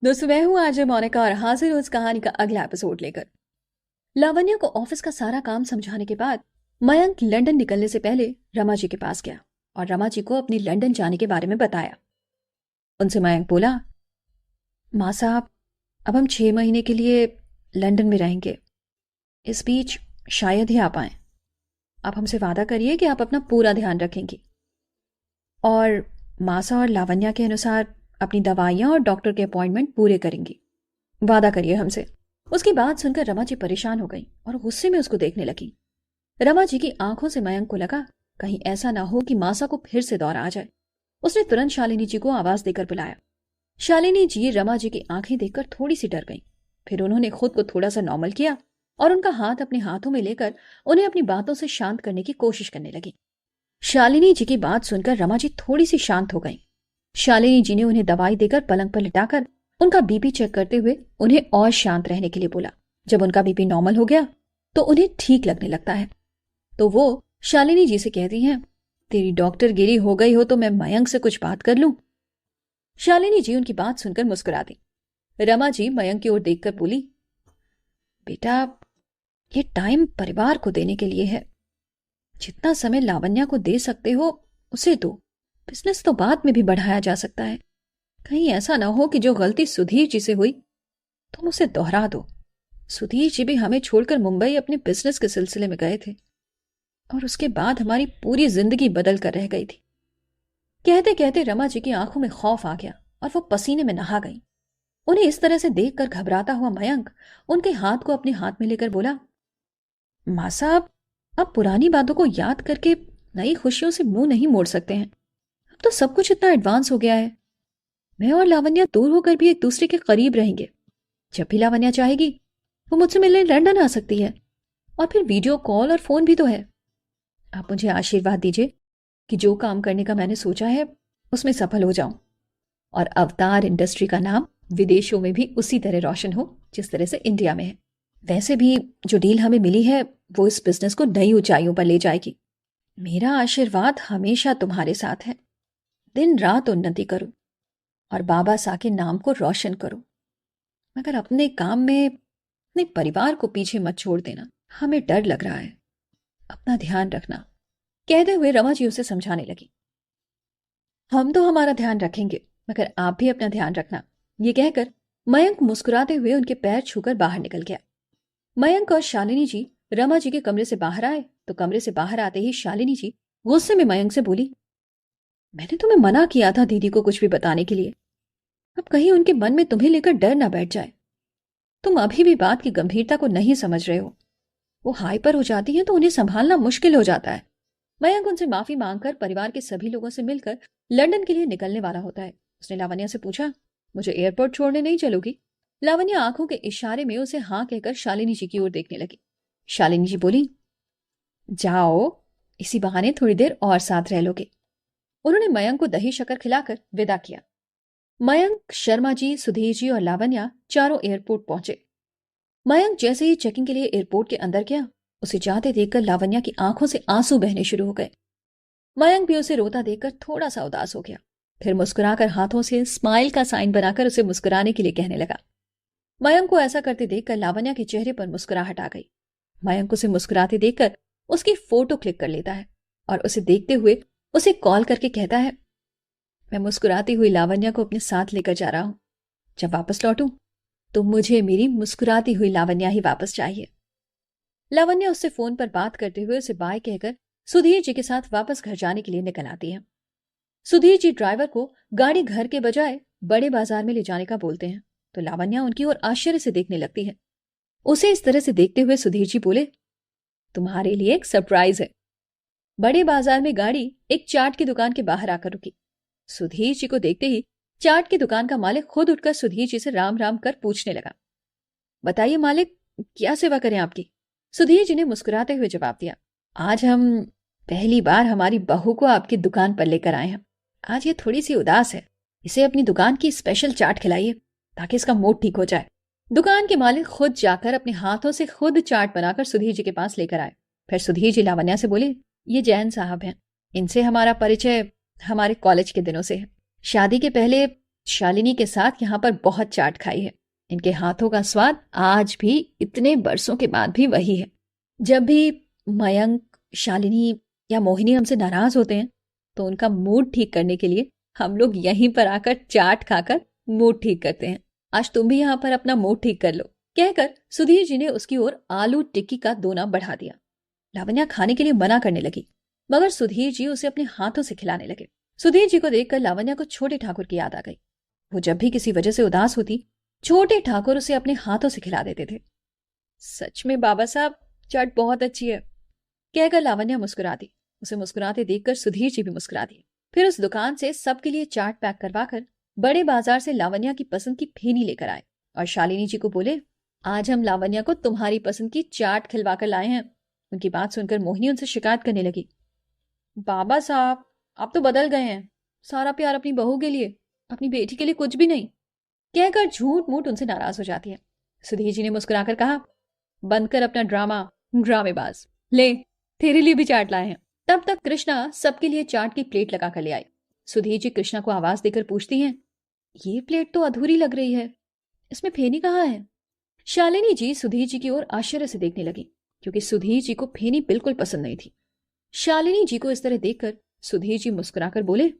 दोस्तों, मैं हूँ आरजे मोनिका और हाजिर हूँ इस कहानी का अगला एपिसोड लेकर। लावण्या को ऑफिस का सारा काम समझाने के बाद मयंक लंदन निकलने से पहले रमा जी के पास गया और रमा जी को अपनी लंदन जाने के बारे में बताया। उनसे मयंक बोला, माँ साहब, अब हम 6 महीने के लिए लंदन में रहेंगे। इस बीच शायद ही आ पाए। आप हमसे वादा करिए कि आप अपना पूरा ध्यान रखेंगी और मासा और लावण्या के अनुसार अपनी दवाइयाँ और डॉक्टर के अपॉइंटमेंट पूरे करेंगी। वादा करिए हमसे। उसकी बात सुनकर रमा जी परेशान हो गई और गुस्से में उसको देखने लगी। रमा जी की आंखों से मयंक को लगा कहीं ऐसा ना हो कि मासा को फिर से दौरा आ जाए। उसने तुरंत शालिनी जी को आवाज देकर बुलाया। शालिनी जी रमा जी की आंखें देखकर थोड़ी सी डर गईं। फिर उन्होंने खुद को थोड़ा सा नॉर्मल किया और उनका हाथ अपने हाथों में लेकर उन्हें अपनी बातों से शांत करने की कोशिश करने लगी। शालिनी जी की बात सुनकर रमा जी थोड़ी सी शांत हो गईं। शालिनी जी ने उन्हें दवाई देकर पलंग पर लिटाकर उनका बीपी चेक करते हुए उन्हें और शांत रहने के लिए बोला। जब उनका बीपी नॉर्मल हो गया तो उन्हें ठीक लगने लगता है। तो वो शालिनी जी से कहती हैं, तेरी डॉक्टर गिरी हो गई हो तो मैं मयंक से कुछ बात कर लूं। शालिनी जी उनकी बात सुनकर मुस्कुरा दी। रमा जी मयंक की ओर देखकर बोली, बेटा, ये टाइम परिवार को देने के लिए है। जितना समय लावण्या को दे सकते हो उसे दो। बिजनेस तो बाद में भी बढ़ाया जा सकता है। कहीं ऐसा ना हो कि जो गलती सुधीर जी से हुई तुम उसे दोहरा दो। सुधीर जी भी हमें छोड़कर मुंबई अपने बिजनेस के सिलसिले में गए थे और उसके बाद हमारी पूरी जिंदगी बदल कर रह गई थी। कहते कहते रमा जी की आंखों में खौफ आ गया और वो पसीने में नहा गई। उन्हें इस तरह से देखकर घबराता हुआ मयंक उनके हाथ को अपने हाथ में लेकर बोला, माँ साहब, अब पुरानी बातों को याद करके नई खुशियों से मुंह नहीं मोड़ सकते हैं। अब तो सब कुछ इतना एडवांस हो गया है। मैं और लावण्या दूर होकर भी एक दूसरे के करीब रहेंगे। जब भी लावण्या चाहेगी वो मुझसे मिलने लंदन आ सकती है और फिर वीडियो कॉल और फोन भी तो है। आप मुझे आशीर्वाद दीजिए कि जो काम करने का मैंने सोचा है उसमें सफल हो जाऊं और अवतार इंडस्ट्री का नाम विदेशों में भी उसी तरह रोशन हो जिस तरह से इंडिया में है। वैसे भी जो डील हमें मिली है वो इस बिजनेस को नई ऊंचाइयों पर ले जाएगी। मेरा आशीर्वाद हमेशा तुम्हारे साथ है। दिन रात उन्नति करो और बाबा सा के नाम को रोशन करो, मगर अपने काम में अपने परिवार को पीछे मत छोड़ देना। हमें डर लग रहा है। अपना ध्यान रखना। कहते हुए रमा जी उसे समझाने लगी। हम तो हमारा ध्यान रखेंगे, मगर आप भी अपना ध्यान रखना। ये कहकर मयंक मुस्कुराते हुए उनके पैर छूकर बाहर निकल गया। मयंक और शालिनी जी रमा जी के कमरे से बाहर आए तो कमरे से बाहर आते ही शालिनी जी गुस्से में मयंक से बोली, मैंने तुम्हें मना किया था दीदी को कुछ भी बताने के लिए। अब कहीं उनके मन में तुम्हें लेकर डर ना बैठ जाए। तुम अभी भी बात की गंभीरता को नहीं समझ रहे हो। वो हाइपर हो जाती है तो उन्हें संभालना मुश्किल हो जाता है। मयंक उनसे माफी मांगकर परिवार के सभी लोगों से मिलकर लंदन के लिए निकलने वाला होता है। उसने लावण्या से पूछा, मुझे एयरपोर्ट छोड़ने नहीं चलोगी? लावण्या आंखों के इशारे में उसे हाँ कहकर शालिनी जी की ओर देखने लगी। शालिनी जी बोली, जाओ, इसी बहाने थोड़ी देर और साथ रह लोगे। उन्होंने मयंक को दही शक्कर खिलाकर विदा किया। मयंक, शर्मा जी, सुधीर जी और लावण्या चारों एयरपोर्ट पहुंचे। मयंक जैसे ही चेकिंग के लिए एयरपोर्ट के अंदर गया, उसे जाते देखकर लावण्या की आंखों से आंसू बहने शुरू हो गए। मयंक भी उसे रोता देखकर थोड़ा सा उदास हो गया। फिर मुस्कुराकर हाथों से स्माइल का साइन बनाकर उसे मुस्कुराने के लिए कहने लगा। मयंक को ऐसा करते देखकर लावण्या के चेहरे पर मुस्कुराहट आ गई। मयंक उसे मुस्कुराते देखकर उसकी फोटो क्लिक कर लेता है और उसे देखते हुए उसे कॉल करके कहता है, मैं मुस्कुराती हुई लावण्या को अपने साथ लेकर जा रहा हूं। जब वापस लौटूं तो मुझे मेरी मुस्कुराती हुई लावण्या ही वापस चाहिए। लावण्या उससे फोन पर बात करते हुए उसे बाय कहकर सुधीर जी के साथ वापस घर जाने के लिए निकल आती है। सुधीर जी ड्राइवर को गाड़ी घर के बजाय बड़े बाजार में ले जाने का बोलते हैं तो लावण्या उनकी ओर आश्चर्य से देखने लगती है। उसे इस तरह से देखते हुए सुधीर जी बोले, तुम्हारे लिए एक सरप्राइज है। बड़े बाजार में गाड़ी एक चाट की दुकान के बाहर आकर रुकी। सुधीर जी को देखते ही चाट की दुकान का मालिक खुद उठकर सुधीर जी से राम राम कर पूछने लगा, बताइए मालिक, क्या सेवा करें आपकी? सुधीर जी ने मुस्कुराते हुए जवाब दिया, आज हम पहली बार हमारी बहू को आपकी दुकान पर लेकर आए हैं। आज ये थोड़ी सी उदास है। इसे अपनी दुकान की स्पेशल चाट खिलाइए ताकि इसका मूड ठीक हो जाए। दुकान के मालिक खुद जाकर अपने हाथों से खुद चाट बनाकर सुधीर जी के पास लेकर आए। फिर सुधीर जी लावण्या से बोले, ये जैन साहब हैं। इनसे हमारा परिचय हमारे कॉलेज के दिनों से है। शादी के पहले शालिनी के साथ यहाँ पर बहुत चाट खाई है। इनके हाथों का स्वाद आज भी इतने बरसों के बाद भी वही है। जब भी मयंक, शालिनी या मोहिनी हमसे नाराज होते हैं तो उनका मूड ठीक करने के लिए हम लोग यहीं पर आकर चाट खाकर मूड ठीक करते हैं। आज तुम भी यहाँ पर अपना मूड ठीक कर लो, कहकर सुधीर जी ने उसकी ओर आलू टिक्की का दोना बढ़ा दिया। लावण्या खाने के लिए मना करने लगी, मगर सुधीर जी उसे अपने हाथों से खिलाने लगे। सुधीर जी को देखकर लावण्या को छोटे ठाकुर की याद आ गई। वो जब भी किसी वजह से उदास होती, छोटे ठाकुर उसे अपने हाथों से खिला देते थे। सच में बाबा साहब, चाट बहुत अच्छी है, कहकर लावण्या मुस्कुरा दी। उसे मुस्कुराते देखकर सुधीर जी भी मुस्कुरा दिए। फिर उस दुकान से सबके लिए चाट पैक करवाकर बड़े बाजार से लावण्या की पसंद की फेनी लेकर आए और शालिनी जी को बोले, आज हम लावण्या को तुम्हारी पसंद की चाट खिलवाकर लाए हैं। उनकी बात सुनकर मोहिनी उनसे शिकायत करने लगी, बाबा साहब आप तो बदल गए हैं, सारा प्यार अपनी बहू के लिए, अपनी बेटी के लिए कुछ भी नहीं, कहकर झूठ मूठ उनसे नाराज हो जाती है। सुधीर जी ने मुस्कुराकर कहा, बंद कर अपना ड्रामा, ड्रामेबाज, ले तेरे लिए भी चाट लाए हैं। तब तक कृष्णा सबके लिए चाट की प्लेट लगा कर ले आई। सुधीर जी कृष्णा को आवाज देकर पूछती हैं, ये प्लेट तो अधूरी लग रही है, इसमें फेनी कहाँ है? शालिनी जी सुधीर जी की ओर आश्चर्य से देखने लगी, क्योंकि सुधीर जी को फेनी बिल्कुल पसंद नहीं थी। शालिनी जी को इस तरह देखकर सुधीर जी मुस्कुराकर बोले,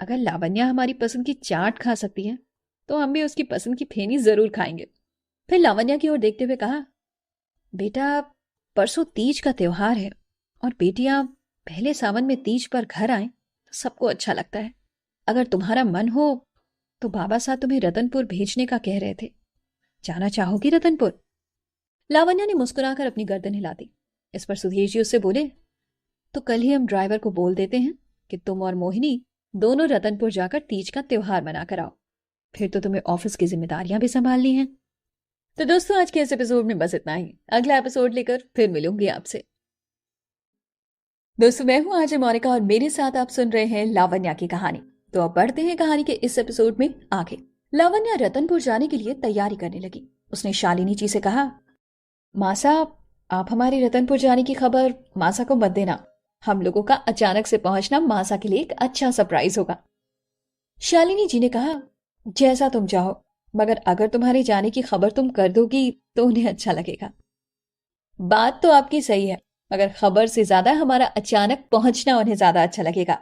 अगर लावण्या हमारी पसंद की चाट खा सकती है तो हम भी उसकी पसंद की फेनी जरूर खाएंगे। फिर लावण्या की ओर देखते हुए कहा, बेटा परसों तीज का त्योहार है और बेटियां पहले सावन में तीज पर घर आए तो सबको अच्छा लगता है। अगर तुम्हारा मन हो तो बाबा साहब तुम्हें रतनपुर भेजने का कह रहे थे, जाना चाहोगी रतनपुर? लावण्या ने मुस्कुराकर अपनी गर्दन हिला दी। इस पर सुधीर जी उससे बोले, तो कल ही हम ड्राइवर को बोल देते हैं कि तुम और मोहिनी दोनों रतनपुर जाकर तीज का त्योहार मनाकर आओ, फिर तो तुम्हें ऑफिस की जिम्मेदारियां भी संभालनी हैं। तो दोस्तों आज के इस एपिसोड में बस इतना ही। अगला एपिसोड लेकर फिर मिलूंगी आपसे। दोस्तों मैं हूं आज मोनिका और मेरे साथ आप सुन रहे हैं लावण्या की कहानी। तो अब बढ़ते हैं कहानी के इस एपिसोड में आगे। लावण्या रतनपुर जाने के लिए तैयारी करने लगी। उसने शालिनी जी से कहा, माँ साहब आप हमारी रतनपुर जाने की खबर मासा को मत देना, हम लोगों का अचानक से पहुंचना मासा के लिए एक अच्छा सरप्राइज होगा। शालिनी जी ने कहा, जैसा तुम चाहो, मगर अगर तुम्हारे जाने की खबर तुम कर दोगी तो उन्हें अच्छा लगेगा। बात तो आपकी सही है, मगर खबर से ज्यादा हमारा अचानक पहुंचना उन्हें ज्यादा अच्छा लगेगा,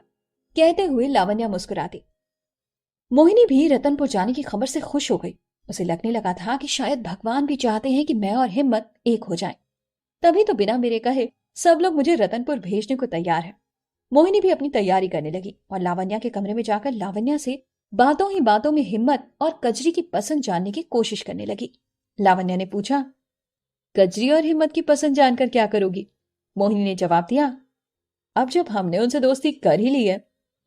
कहते हुए लावण्या मुस्कुराती। मोहिनी भी रतनपुर जाने की खबर से खुश हो गई। उसे लगने लगा था कि शायद भगवान भी चाहते हैं कि मैं और हिम्मत एक हो जाएं। तभी तो बिना मेरे कहे सब लोग मुझे रतनपुर भेजने को तैयार है। मोहिनी भी अपनी तैयारी करने लगी और लावण्या के कमरे में जाकर लावण्या से बातों ही बातों में हिम्मत और कजरी की पसंद जानने की कोशिश करने लगी। लावण्या ने पूछा, कजरी और हिम्मत की पसंद जानकर क्या करोगी? मोहिनी ने जवाब दिया, अब जब हमने उनसे दोस्ती कर ही ली है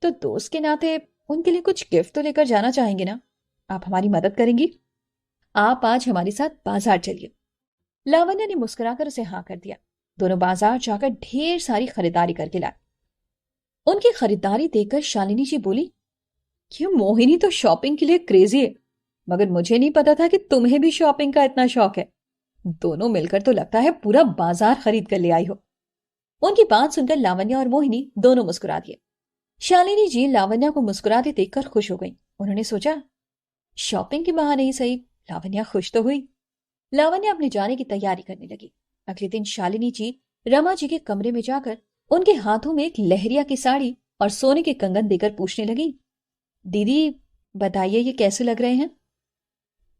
तो दोस्त के नाते उनके लिए कुछ गिफ्ट तो लेकर जाना चाहेंगे ना, आप हमारी मदद करेंगी? आप आज हमारे साथ बाजार चलिए। लावण्या ने मुस्कुराकर उसे हाँ कर दिया। दोनों बाजार जाकर ढेर सारी खरीदारी करके लाए। उनकी खरीदारी देखकर शालिनी जी बोली, ये मोहिनी तो शॉपिंग के लिए क्रेजी है, मगर मुझे नहीं पता था कि तुम्हें भी शॉपिंग का इतना शौक है। दोनों मिलकर तो लगता है पूरा बाजार खरीद कर ले आई हो। उनकी बात सुनकर लावण्या और मोहिनी दोनों मुस्कुरा दिए। शालिनी जी लावण्या को मुस्कुराते देखकर खुश हो गई। उन्होंने सोचा, शॉपिंग के बहाने ही सही लावण्या खुश तो हुई। लावण्या अपने जाने की तैयारी करने लगी। अगले दिन शालिनी जी रमा जी के कमरे में जाकर उनके हाथों में एक लहरिया की साड़ी और सोने के कंगन देकर पूछने लगी, दीदी बताइए ये कैसे लग रहे हैं?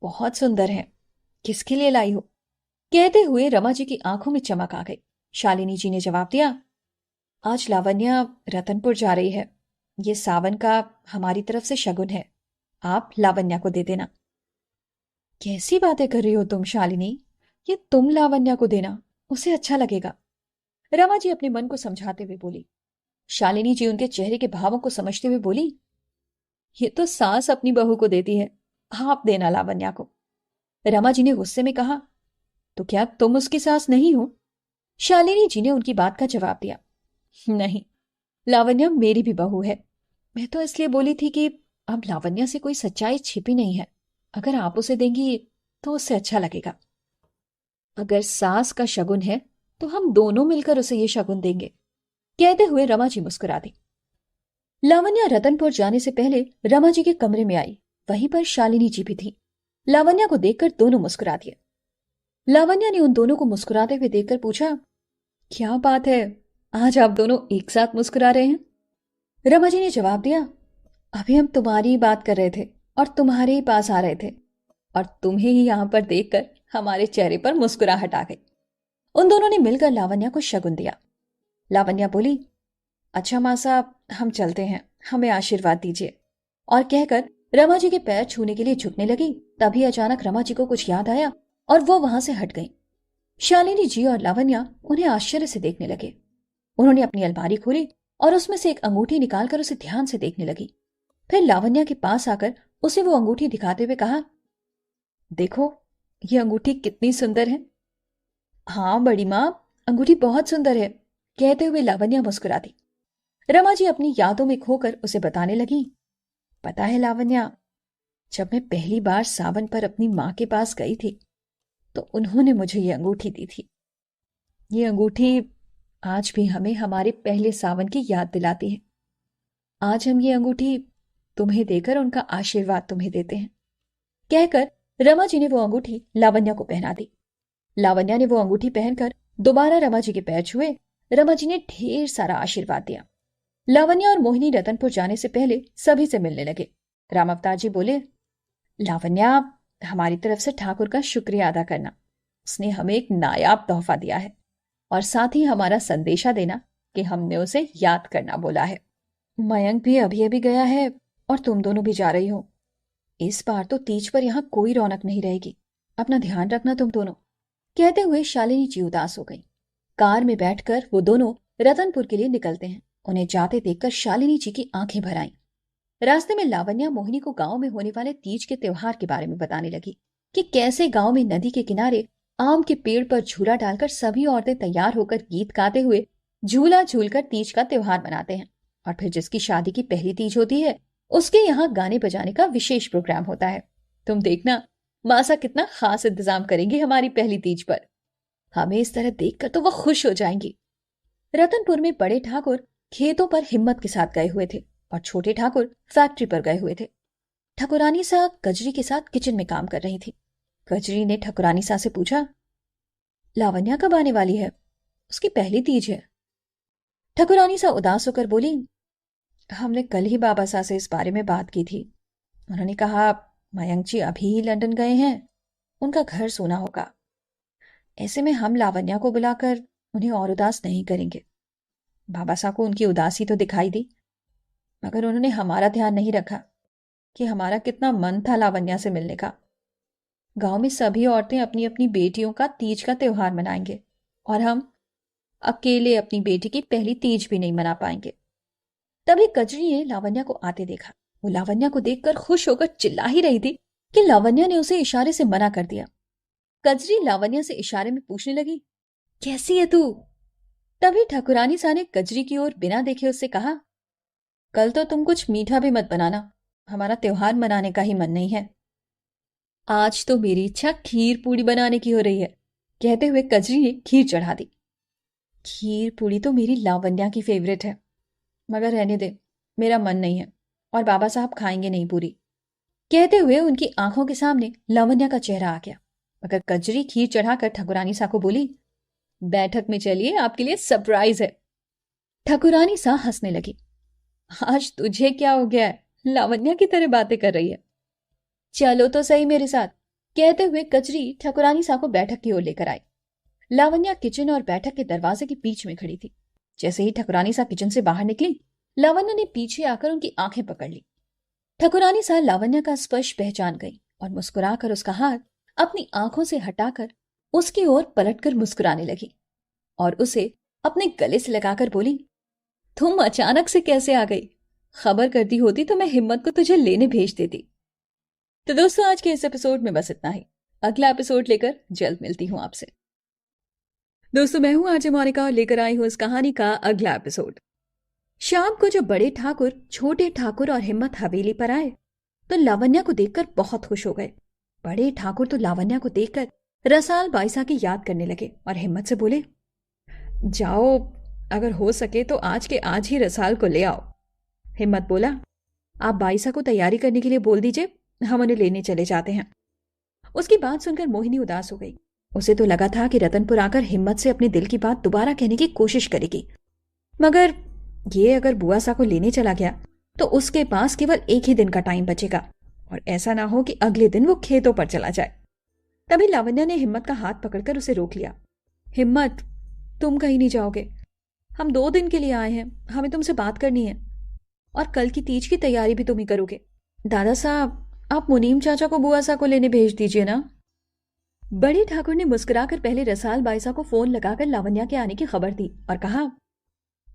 बहुत सुंदर हैं, किसके लिए लाई हो? कहते हुए रमा जी की आंखों में चमक आ गई। शालिनी जी ने जवाब दिया, आज लावण्या रतनपुर जा रही है, ये सावन का हमारी तरफ से शगुन है, आप लावण्या को दे देना। कैसी बातें कर रही हो तुम शालिनी, ये तुम लावण्या को देना, उसे अच्छा लगेगा। रमा जी अपने मन को समझाते हुए बोली। शालिनी जी उनके चेहरे के भावों को समझते हुए बोली, ये तो सास अपनी बहू को देती है, आप देना लावण्या को। रमा जी ने गुस्से में कहा, तो क्या तुम उसकी सास नहीं हो? शालिनी जी ने उनकी बात का जवाब दिया, नहीं, लावण्या मेरी भी बहू है। मैं तो इसलिए बोली थी कि अब लावण्या से कोई सच्चाई छिपी नहीं है, अगर आप उसे देंगी तो उससे अच्छा लगेगा। अगर सास का शगुन है तो हम दोनों मिलकर उसे ये शगुन देंगे, कहते हुए रमा जी मुस्कुरा दी। लावण्या रतनपुर जाने से पहले रमा जी के कमरे में आई वहीं पर शालिनी जी भी थी। लावण्या को देखकर दोनों मुस्कुरा दिए। लावण्या ने उन दोनों को मुस्कुराते हुए देखकर पूछा, क्या बात है, आज आप दोनों एक साथ मुस्कुरा रहे हैं? रमा जी ने जवाब दिया, अभी हम तुम्हारी ही बात कर रहे थे और तुम्हारे ही पास आ रहे थे और तुम्हें ही यहां पर देखकर हमारे चेहरे पर मुस्कुराहट आ गई। उन दोनों ने मिलकर लावण्या को शगुन दिया। लावण्या बोली, अच्छा माँ साहब, हम चलते हैं, हमें आशीर्वाद दीजिए। और कहकर रमा जी के पैर छूने के लिए झुकने लगी। तभी अचानक रमा जी को कुछ याद आया और वो वहां से हट गई। शालिनी जी और लावण्या उन्हें आश्चर्य से देखने लगे। उन्होंने अपनी अलमारी खोली और उसमें से एक अंगूठी निकालकर उसे ध्यान से देखने लगी। फिर लावण्या के पास आकर उसे वो अंगूठी दिखाते हुए कहा, देखो ये अंगूठी कितनी सुंदर है। हाँ बड़ी माँ, अंगूठी बहुत सुंदर है, कहते हुए लावण्या मुस्कुरा दी। रमा जी अपनी यादों में खोकर उसे बताने लगी, पता है लावण्या, जब मैं पहली बार सावन पर अपनी माँ के पास गई थी तो उन्होंने मुझे ये अंगूठी दी थी। ये अंगूठी आज भी हमें हमारे पहले सावन की याद दिलाती है। आज हम ये अंगूठी तुम्हें देकर उनका आशीर्वाद तुम्हें देते हैं। कहकर रमा जी ने वो अंगूठी लावण्या को पहना दी। लावण्या ने वो अंगूठी पहनकर दोबारा रमा जी के पैर छुए। रमा जी ने ढेर सारा आशीर्वाद दिया। लावण्या और मोहिनी रतनपुर जाने से पहले सभी से मिलने लगे। राम अवतार जी बोले, लावण्या, हमारी तरफ से ठाकुर का शुक्रिया अदा करना। उसने हमें एक नायाब तोहफा दिया है और साथ ही हमारा संदेशा देना कि हमने उसे याद करना बोला है। मयंक भी अभी अभी गया है और तुम दोनों भी जा रही हो। इस बार तो तीज पर यहाँ कोई रौनक नहीं रहेगी, अपना ध्यान रखना तुम दोनों। कहते हुए शालिनी जी उदास हो गई। कार में बैठकर वो दोनों रतनपुर के लिए निकलते हैं। उन्हें जाते देखकर शालिनी जी की आंखें भर आईं। रास्ते में लावण्या मोहिनी को गांव में होने वाले तीज के त्योहार के बारे में बताने लगी कि कैसे गांव में नदी के किनारे आम के पेड़ पर झूला डालकर सभी औरतें तैयार होकर गीत गाते हुए झूला झूलकर तीज का त्योहार मनाते हैं। और फिर जिसकी शादी की पहली तीज होती है उसके यहाँ गाने बजाने का विशेष प्रोग्राम होता है। तुम देखना मासा कितना खास इंतजाम करेंगी हमारी पहली तीज पर। हमें इस तरह देखकर तो वह खुश हो जाएंगी। रतनपुर में बड़े ठाकुर खेतों पर हिम्मत के साथ गए हुए थे और छोटे ठाकुर फैक्ट्री पर गए हुए थे। ठकुरानी सा कजरी के साथ किचन में काम कर रही थी। कजरी ने ठकुरानी सा से पूछा, लावण्या कब आने वाली है? उसकी पहली तीज है। ठकुरानी सा उदास होकर बोली, हमने कल ही बाबा सा से इस बारे में बात की थी। उन्होंने कहा मयंक जी अभी ही लंदन गए हैं, उनका घर सोना होगा। ऐसे में हम लावण्या को बुलाकर उन्हें और उदास नहीं करेंगे। बाबा सा को उनकी उदासी तो दिखाई दी, मगर उन्होंने हमारा ध्यान नहीं रखा कि हमारा कितना मन था लावण्या से मिलने का। गांव में सभी औरतें अपनी अपनी बेटियों का तीज का त्योहार मनाएंगे और हम अकेले अपनी बेटी की पहली तीज भी नहीं मना पाएंगे। तभी कजरी ने लावण्या को आते देखा। वो लावण्या को देखकर खुश होकर चिल्ला ही रही थी कि लावण्या ने उसे इशारे से मना कर दिया। कजरी लावण्या से इशारे में पूछने लगी, कैसी है तू? तभी ठकुरानी सा ने कजरी की ओर बिना देखे उससे कहा, कल तो तुम कुछ मीठा भी मत बनाना, हमारा त्योहार मनाने का ही मन नहीं है। आज तो मेरी इच्छा खीर पूड़ी बनाने की हो रही है। कहते हुए कजरी ने खीर चढ़ा दी। खीर पूड़ी तो मेरी लावण्या की फेवरेट है, मगर रहने दे, मेरा मन नहीं है और बाबा साहब खाएंगे नहीं पूरी। कहते हुए उनकी आंखों के सामने लावण्या का चेहरा आ गया। मगर कजरी खीर चढ़ाकर ठकुरानी सा को बोली, बैठक में चलिए, आपके लिए सरप्राइज है। ठकुरानी सा हंसने लगी। आज तुझे क्या हो गया है, लावण्या की तरह बातें कर रही है। चलो तो सही मेरे साथ। कहते हुए कजरी ठकुरानी सा को बैठक की ओर लेकर आई। लावण्या किचन और बैठक के दरवाजे के बीच में खड़ी थी। जैसे ही ठकुरानी सा किचन से बाहर निकली, लावण्या ने पीछे आकर उनकी आंखें पकड़ ली। ठकुरानी सा लावण्या का स्पर्श पहचान गई और मुस्कुराकर उसका हाथ अपनी आंखों से हटाकर उसकी ओर पलटकर मुस्कुराने लगी और उसे अपने गले से लगाकर बोली, तुम अचानक से कैसे आ गई? खबर करती होती तो मैं हिम्मत को तुझे लेने भेज देती। तो दोस्तों, आज के इस एपिसोड में बस इतना ही। अगला एपिसोड लेकर जल्द मिलती हूं आपसे। दोस्तों, मैं हूं आरजे मोनिका और लेकर आई हूं इस कहानी का अगला एपिसोड। शाम को जब बड़े ठाकुर, छोटे ठाकुर और हिम्मत हवेली पर आए तो लावण्या को देखकर बहुत खुश हो गए। बड़े ठाकुर तो लावण्या को देखकर रसाल बाईसा की याद करने लगे और हिम्मत से बोले, जाओ, अगर हो सके तो आज के आज ही रसाल को ले आओ। हिम्मत बोला, आप बाईसा को तैयारी करने के लिए बोल दीजिए, हम उन्हें लेने चले जाते हैं। उसकी बात सुनकर मोहिनी उदास हो गई। उसे तो लगा था कि रतनपुर आकर हिम्मत से अपने दिल की बात दोबारा कहने की कोशिश करेगी, मगर ये अगर बुआ सा को लेने चला गया तो उसके पास केवल एक ही दिन का टाइम बचेगा, और ऐसा ना हो कि अगले दिन वो खेतों पर चला जाए। तभी लावण्या ने हिम्मत का हाथ पकड़कर उसे रोक लिया। हिम्मत, तुम कहीं नहीं जाओगे। हम 2 दिन के लिए आए हैं, हमें तुमसे बात करनी है, और कल की तीज की तैयारी भी तुम ही करोगे। दादा साहब, आप मुनीम चाचा को बुआ सा को लेने भेज दीजिए ना। बड़ी ठाकुर ने मुस्कुराकर पहले रसाल बाईसा को फोन लगाकर लावण्या के आने की खबर दी और कहा,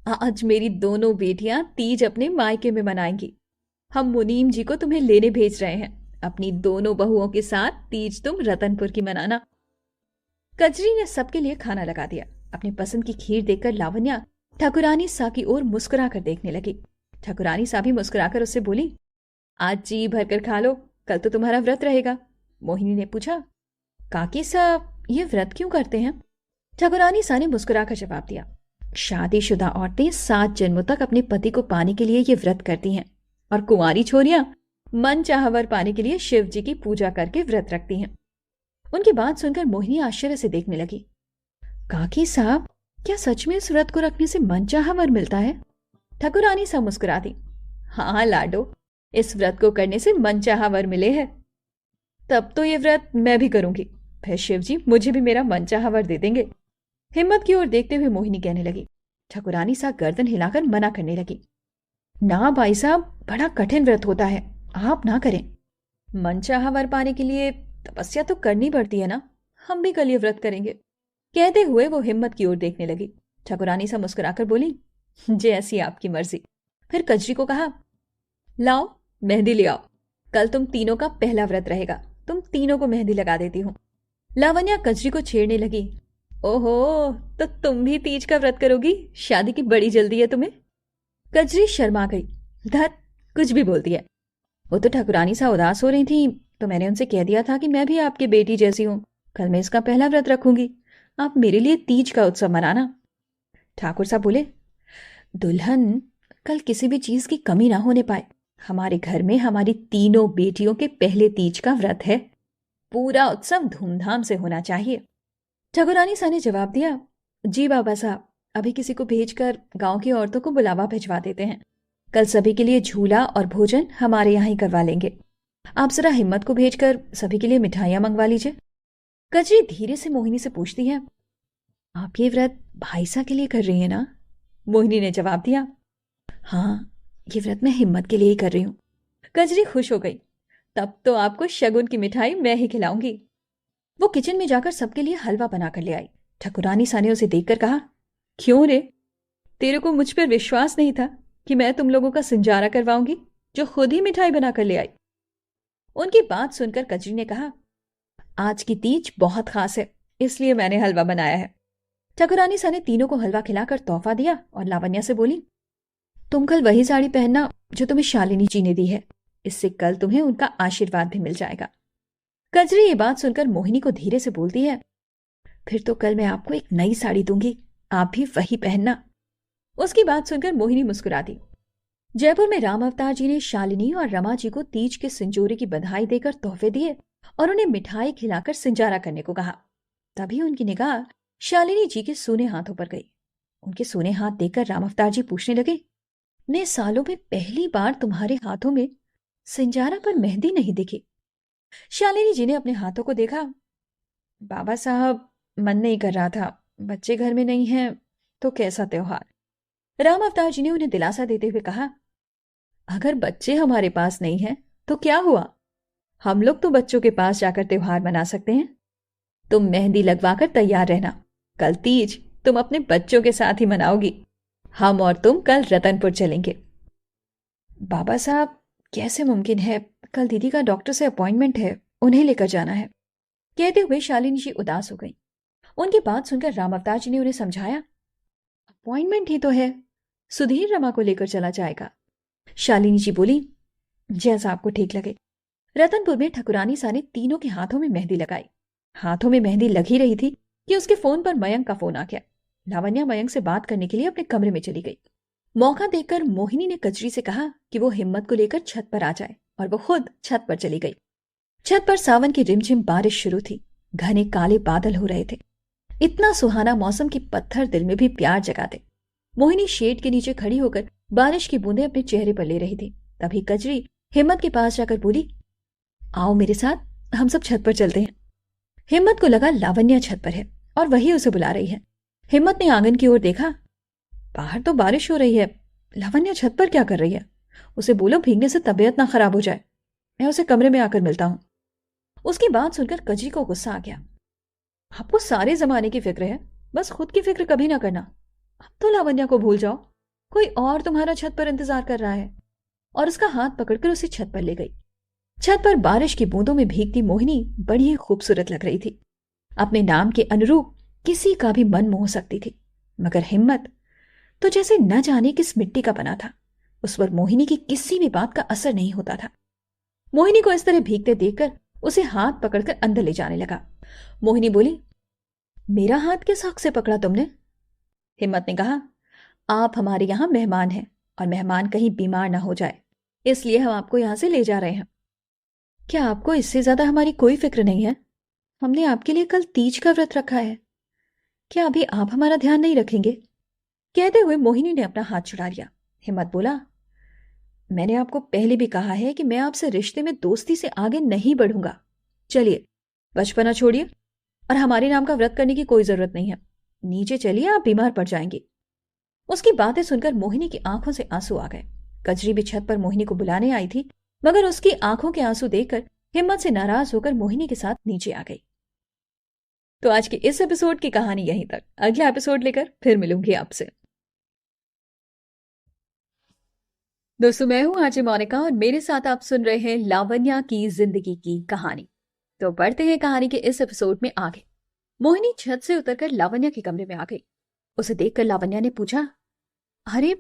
आज मेरी दोनों बेटियां तीज अपने मायके में मनाएंगी। हम मुनीम जी को तुम्हें लेने भेज रहे हैं। अपनी दोनों बहुओं के साथ तीज तुम रतनपुर की मनाना। कजरी ने सबके लिए खाना लगा दिया। अपनी पसंद की खीर देखकर लावण्या ठाकुरानी सा की ओर मुस्कुराकर देखने लगी। ठाकुरानी सा भी मुस्कुराकर उससे बोली, आज जी भरकर खा लो, कल तो तुम्हारा व्रत रहेगा। मोहिनी ने पूछा, काकी साहब ये व्रत क्यों करते हैं? ठाकुरानी सा ने मुस्कुराकर जवाब दिया, शादीशुदा औरतें 7 जन्मों तक अपने पति को पाने के लिए ये व्रत करती हैं, और कुंवारी छोरियां मन चाहवर पाने के लिए शिव जी की पूजा करके व्रत रखती हैं। उनकी बात सुनकर मोहिनी आश्चर्य से देखने लगी। काकी साहब, क्या सच में इस व्रत को रखने से मन चाहवर मिलता है? ठाकुरानी सा मुस्कुरा दी, हाँ लाडो, इस व्रत को करने से मन चाहवर मिले है। तब तो ये व्रत मैं भी करूंगी, फिर शिव जी मुझे भी मेरा मन चाहवर दे देंगे। हिम्मत की ओर देखते हुए मोहिनी कहने लगी। ठाकुरानी सा गर्दन हिलाकर मना करने लगी, ना भाई साहब, बड़ा कठिन व्रत होता है, आप ना करें। मन चाहवर पाने के लिए तपस्या तो करनी पड़ती है ना, हम भी कल ये व्रत करेंगे। कहते हुए वो हिम्मत की ओर देखने लगी। ठाकुरानी सा मुस्कुराकर बोली, जैसी आपकी मर्जी। फिर कजरी को कहा, लाओ मेहंदी ले आओ, कल तुम तीनों का पहला व्रत रहेगा, तुम तीनों को मेहंदी लगा देती हूँ। लावण्या कजरी को छेड़ने लगी, ओहो, तो तुम भी तीज का व्रत करोगी? शादी की बड़ी जल्दी है तुम्हें। कजरी शर्मा गई, धत, कुछ भी बोलती है। वो तो ठाकुरानी सा उदास हो रही थी, तो मैंने उनसे कह दिया था कि मैं भी आपकी बेटी जैसी हूं, कल मैं इसका पहला व्रत रखूंगी, आप मेरे लिए तीज का उत्सव मनाना। ठाकुर साहब बोले, दुल्हन, कल किसी भी चीज की कमी ना होने पाए। हमारे घर में हमारी तीनों बेटियों के पहले तीज का व्रत है, पूरा उत्सव धूमधाम से होना चाहिए। ठाकुरानी सा ने जवाब दिया, जी बाबा साहब, अभी किसी को भेजकर गांव की औरतों को बुलावा भिजवा देते हैं। कल सभी के लिए झूला और भोजन हमारे यहाँ ही करवा लेंगे। आप जरा हिम्मत को भेजकर सभी के लिए मिठाइयां मंगवा लीजिए। कजरी धीरे से मोहिनी से पूछती है, आप ये व्रत भाईसा के लिए कर रही है ना? मोहिनी ने जवाब दिया, हाँ, ये व्रत मैं हिम्मत के लिए ही कर रही हूँ। कजरी खुश हो गई, तब तो आपको शगुन की मिठाई मैं ही खिलाऊंगी। वो किचन में जाकर सबके लिए हलवा बनाकर ले आई। ठाकुरानी सा ने उसे देखकर कहा, क्यों रे, तेरे को मुझ पर विश्वास नहीं था कि मैं तुम लोगों का सिंजारा करवाऊंगी, जो खुद ही मिठाई बनाकर ले आई? उनकी बात सुनकर कजरी ने कहा, आज की तीज बहुत खास है, इसलिए मैंने हलवा बनाया है। ठाकुरानी सा ने तीनों को हलवा खिलाकर तोहफा दिया और लावण्या से बोली, तुम कल वही साड़ी पहनना जो तुम्हें शालिनी जी ने दी है, इससे कल तुम्हें उनका आशीर्वाद भी मिल जाएगा। कजरी ये बात सुनकर मोहिनी को धीरे से बोलती है, फिर तो कल मैं आपको एक नई साड़ी दूंगी, आप भी वही पहनना। उसकी बात सुनकर मोहिनी मुस्कुरा दी। जयपुर में राम अवतार जी ने शालिनी और रमा जी को तीज के सिंजोरे की बधाई देकर तोहफे दिए और उन्हें मिठाई खिलाकर सिंजारा करने को कहा। तभी उनकी निगाह शालिनी जी के सूने हाथों पर गई। उनके सूने हाथ देखकर राम अवतार जी पूछने लगे, ने सालों में पहली बार तुम्हारे हाथों में सिंजारा पर मेहंदी नहीं दिखी। शालिनी जी ने अपने हाथों को देखा, बाबा साहब, मन नहीं कर रहा था, बच्चे घर में नहीं हैं तो कैसा त्योहार। राम अवतार जी ने उन्हें दिलासा देते हुए कहा, अगर बच्चे हमारे पास नहीं हैं तो क्या हुआ, हम लोग तो बच्चों के पास जाकर त्योहार मना सकते हैं। तुम मेहंदी लगवाकर तैयार रहना, कल तीज तुम अपने बच्चों के साथ ही मनाओगी। हम और तुम कल रतनपुर चलेंगे। बाबा साहब, कैसे मुमकिन है, कल दीदी का डॉक्टर से अपॉइंटमेंट है, उन्हें लेकर जाना है। कहते हुए शालिनी जी उदास हो गई। उनकी बात सुनकर राम अवतार जी ने उन्हें समझाया, अपॉइंटमेंट ही तो है, सुधीर रमा को लेकर चला जाएगा। शालिनी जी बोली, जैसा आपको ठीक लगे। रतनपुर में ठकुरानी सा ने तीनों के हाथों में मेहंदी लगाई। हाथों में मेहंदी लग ही रही थी कि उसके फोन पर मयंक का फोन आ गया। लावण्या मयंक से बात करने के लिए अपने कमरे में चली गई। मौका देखकर मोहिनी ने कजरी से कहा कि वो हिम्मत को लेकर छत पर आ जाए और वो खुद छत पर चली गई। छत पर सावन की रिमझिम बारिश शुरू थी। घने काले बादल हो रहे थे। इतना सुहाना मौसम कि पत्थर दिल में भी प्यार जगाते। मोहिनी शेड के नीचे खड़ी होकर बारिश की बूंदें अपने चेहरे पर ले रही थी। तभी कजरी हिम्मत के पास जाकर बोली, आओ मेरे साथ, हम सब छत पर चलते हैं। हिम्मत को लगा लावण्या छत पर है और वही उसे बुला रही है। हिम्मत ने आंगन की ओर देखा। बाहर तो बारिश हो रही है, लावण्या छत पर क्या कर रही है? उसे बोलो भीगने से तबीयत ना खराब हो जाए। मैं उसे कमरे में आकर मिलता हूं। उसकी बात सुनकर कजरी को गुस्सा आ गया। आपको सारे जमाने की फिक्र है, बस खुद की फिक्र कभी ना करना। अब तो लावण्या को भूल जाओ, कोई और तुम्हारा छत पर इंतजार कर रहा है। और उसका हाथ पकड़कर उसे छत पर ले गई। छत पर बारिश की बूंदों में भीगती मोहिनी बड़ी ही खूबसूरत लग रही थी। अपने नाम के अनुरूप किसी का भी मन मोह सकती थी। मगर हिम्मत तो जैसे न जाने किस मिट्टी का बना था। उस पर मोहिनी की किसी भी बात का असर नहीं होता था। मोहिनी को इस तरह भीगते देखकर उसे हाथ पकड़कर अंदर ले जाने लगा। मोहिनी बोली, मेरा हाथ किस हक से पकड़ा तुमने? हिम्मत ने कहा, आप हमारे यहां मेहमान हैं और मेहमान कहीं बीमार ना हो जाए, इसलिए हम आपको यहां से ले जा रहे हैं। क्या आपको इससे ज्यादा हमारी कोई फिक्र नहीं है? हमने आपके लिए कल तीज का व्रत रखा है। क्या अभी आप हमारा ध्यान नहीं रखेंगे? कहते हुए मोहिनी ने अपना हाथ छुड़ा लिया। हिम्मत बोला, मैंने आपको पहले भी कहा है कि मैं आपसे रिश्ते में दोस्ती से आगे नहीं बढ़ूंगा। चलिए, बचपना छोड़िए और हमारे नाम का व्रत करने की कोई जरूरत नहीं है। नीचे चलिए, आप बीमार पड़ जाएंगे। उसकी बातें सुनकर मोहिनी की आंखों से आंसू आ गए। कजरी भी छत पर मोहिनी को बुलाने आई थी, मगर उसकी आंखों के आंसू देखकर हिम्मत से नाराज होकर मोहिनी के साथ नीचे आ गई। तो आज के इस एपिसोड की कहानी यहीं तक। अगला एपिसोड लेकर फिर मिलूंगी आपसे। दोस्तों, मैं हूं आरजे मोनिका और मेरे साथ आप सुन रहे हैं लावण्या की जिंदगी की कहानी। तो बढ़ते हैं कहानी के इस एपिसोड में आगे। मोहिनी छत से उतरकर लावण्या के कमरे में आ गई। उसे देखकर लावण्या ने पूछा, अरे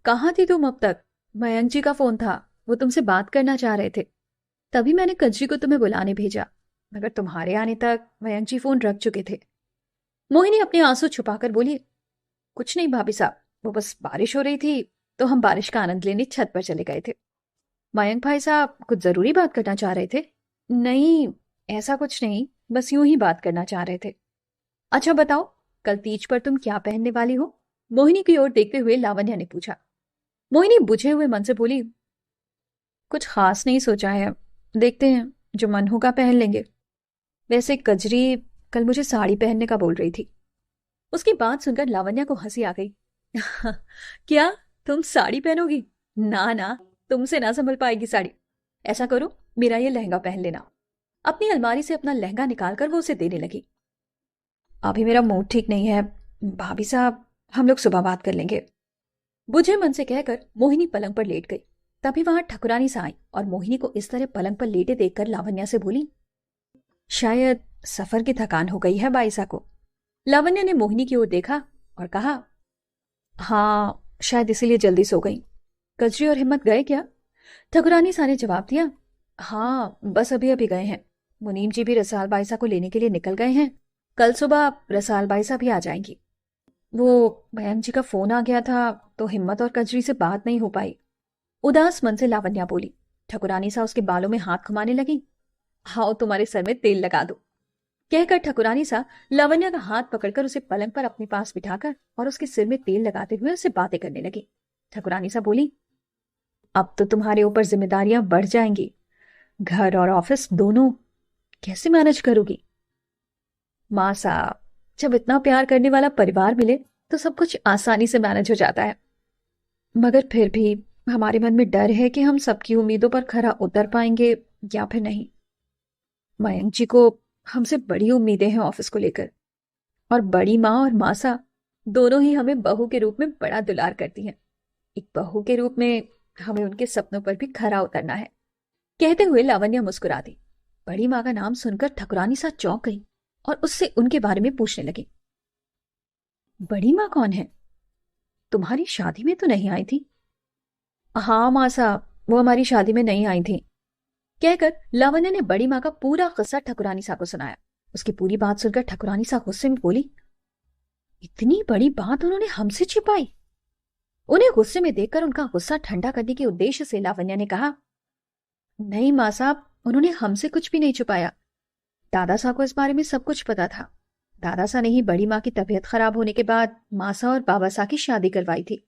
कहाँ थी तुम अब तक? मयंक जी का फोन था, वो तुमसे बात करना चाह रहे थे, तभी मैंने कजरी को तुम्हें बुलाने भेजा, मगर तुम्हारे आने तक मयंक जी फोन रख चुके थे। मोहिनी अपने आंसू छुपाकर बोली, कुछ नहीं भाभी साहब, वो बस बारिश हो रही थी तो हम बारिश का आनंद लेने छत पर चले गए थे। मयंक भाई साहब कुछ जरूरी बात करना चाह रहे थे? नहीं, ऐसा कुछ नहीं, बस यूं ही बात करना चाह रहे थे। अच्छा बताओ, कल तीज पर तुम क्या पहनने वाली हो? मोहिनी की ओर देखते हुए लावण्या ने पूछा। मोहिनी बुझे हुए मन से बोली, कुछ खास नहीं सोचा है, देखते हैं, जो मन होगा पहन लेंगे। वैसे कजरी कल मुझे साड़ी पहनने का बोल रही थी। उसकी बात सुनकर लावण्या को हंसी आ गई। क्या तुम साड़ी पहनोगी? ना ना, तुमसे ना संभल पाएगी साड़ी। ऐसा करो, मेरा ये लहंगा पहन लेना। अपनी अलमारी से अपना लहंगा निकालकर वो उसे देने लगी। अभी मेरा मूड ठीक नहीं है भाभी साहब, हम लोग सुबह बात कर लेंगे। बुझे मन से कहकर मोहिनी पलंग पर लेट गई। तभी वहां ठकुरानी सा आई और मोहिनी को इस तरह पलंग पर लेटे देखकर लावण्या से बोली, शायद सफर की थकान हो गई है बाईसा को। लावण्या ने मोहिनी की ओर देखा और कहा, हाँ शायद इसीलिए जल्दी सो गई। कजरी और हिम्मत गए क्या? ठकुरानी सा ने जवाब दिया, हाँ बस अभी अभी गए हैं। मुनीम जी भी रसाल बाईसा को लेने के लिए निकल गए हैं। कल सुबह रसाल बाईसा भी आ जाएंगी। वो मयंक जी का फोन आ गया था तो हिम्मत और कजरी से बात नहीं हो पाई। उदास मन से लावण्या बोली। ठकुरानी सा उसके बालों में हाथ घुमाने लगी। हाओ तुम्हारे सर में तेल लगा दो, कहकर ठकुरानी सा लावण्या का हाथ पकड़कर उसे पलंग पर अपने पास बिठाकर और उसके सिर में तेल लगाते हुए उससे बातें करने लगी। ठकुरानी सा बोली, अब तो तुम्हारे ऊपर जिम्मेदारियां बढ़ जाएंगी, घर और ऑफिस दोनों, कैसे मैनेज करोगी? माँ साहब, जब इतना प्यार करने वाला परिवार मिले तो सब कुछ आसानी से मैनेज हो जाता है, मगर फिर भी हमारे मन में डर है कि हम सबकी उम्मीदों पर खरा उतर पाएंगे या फिर नहीं। मयंक जी को हमसे बड़ी उम्मीदें हैं ऑफिस को लेकर, और बड़ी माँ और मासा दोनों ही हमें बहू के रूप में बड़ा दुलार करती हैं। एक बहू के रूप में हमें उनके सपनों पर भी खरा उतरना है। कहते हुए लावण्या मुस्कुरा दी। बड़ी माँ का नाम सुनकर ठकुरानी सा चौंक गई और उससे उनके बारे में पूछने लगी। बड़ी माँ कौन है? तुम्हारी शादी में तो नहीं आई थी? हाँ माँ साहब, वो हमारी शादी में नहीं आई थी, कहकर लावण्या ने बड़ी माँ का पूरा किस्सा ठकुरानी सा को सुनाया। उसकी पूरी बात सुनकर ठकुरानी सा गुस्से में बोली, इतनी बड़ी बात उन्होंने हमसे छिपाई? उन्हें गुस्से में देखकर उनका गुस्सा ठंडा करने के उद्देश्य से लावण्या ने कहा, नहीं माँ साहब, उन्होंने हमसे कुछ भी नहीं छुपाया। दादा साहब को इस बारे में सब कुछ पता था। दादा साहब ने ही बड़ी माँ की तबीयत खराब होने के बाद मासा और बाबा साहब की शादी करवाई थी।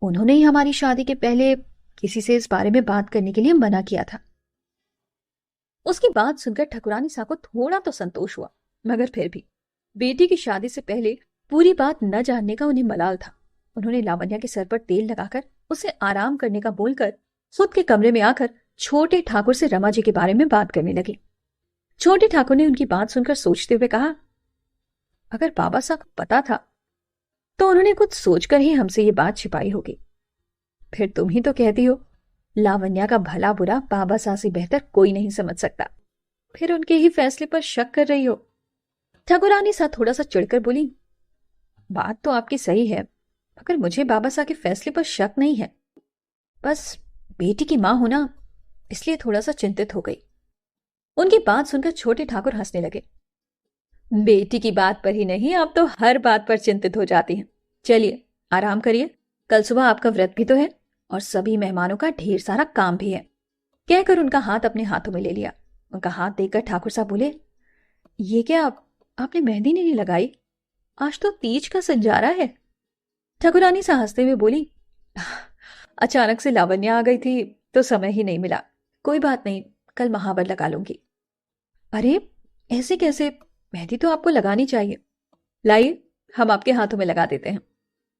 उन्होंने ही हमारी शादी के पहले किसी से इस बारे में बात करने के लिए मना किया था। उसकी बात सुनकर ठकुरानी सा को थोड़ा तो संतोष हुआ, मगर फिर भी बेटी की शादी से पहले पूरी बात न जानने का उन्हें मलाल था। उन्होंने लावण्या के सर पर तेल लगाकर उसे आराम करने का बोलकर खुद के कमरे में आकर छोटे ठाकुर से रमा जी के बारे में बात करने लगी। छोटे ठाकुर ने उनकी बात सुनकर सोचते हुए कहा, अगर बाबा साहब को पता था तो उन्होंने कुछ सोचकर ही हमसे ये बात छिपाई होगी। फिर तुम ही तो कहती हो लावण्या का भला बुरा बाबा साहब से बेहतर कोई नहीं समझ सकता, फिर उनके ही फैसले पर शक कर रही हो। ठाकुरानी सा थोड़ा सा चिढ़कर बोली, बात तो आपकी सही है, मगर मुझे बाबा साहब के फैसले पर शक नहीं है। बस बेटी की मां होना, इसलिए थोड़ा सा चिंतित हो गई। उनकी बात सुनकर छोटे ठाकुर हंसने लगे। बेटी की बात पर ही नहीं, आप तो हर बात पर चिंतित हो जाती हैं। चलिए आराम करिए, कल सुबह आपका व्रत भी तो है और सभी मेहमानों का ढेर सारा काम भी है। कहकर उनका हाथ अपने हाथों में ले लिया। उनका हाथ देखकर ठाकुर साहब बोले, ये क्या आपने मेहंदी नहीं लगाई? आज तो तीज का संजारा है। ठाकुरानी सा हंसते हुए बोली, अचानक से लावण्या आ गई थी तो समय ही नहीं मिला। कोई बात नहीं, कल महावर लगा लूंगी। अरे ऐसे कैसे, मेहंदी तो आपको लगानी चाहिए। लाइए हम आपके हाथों में लगा देते हैं।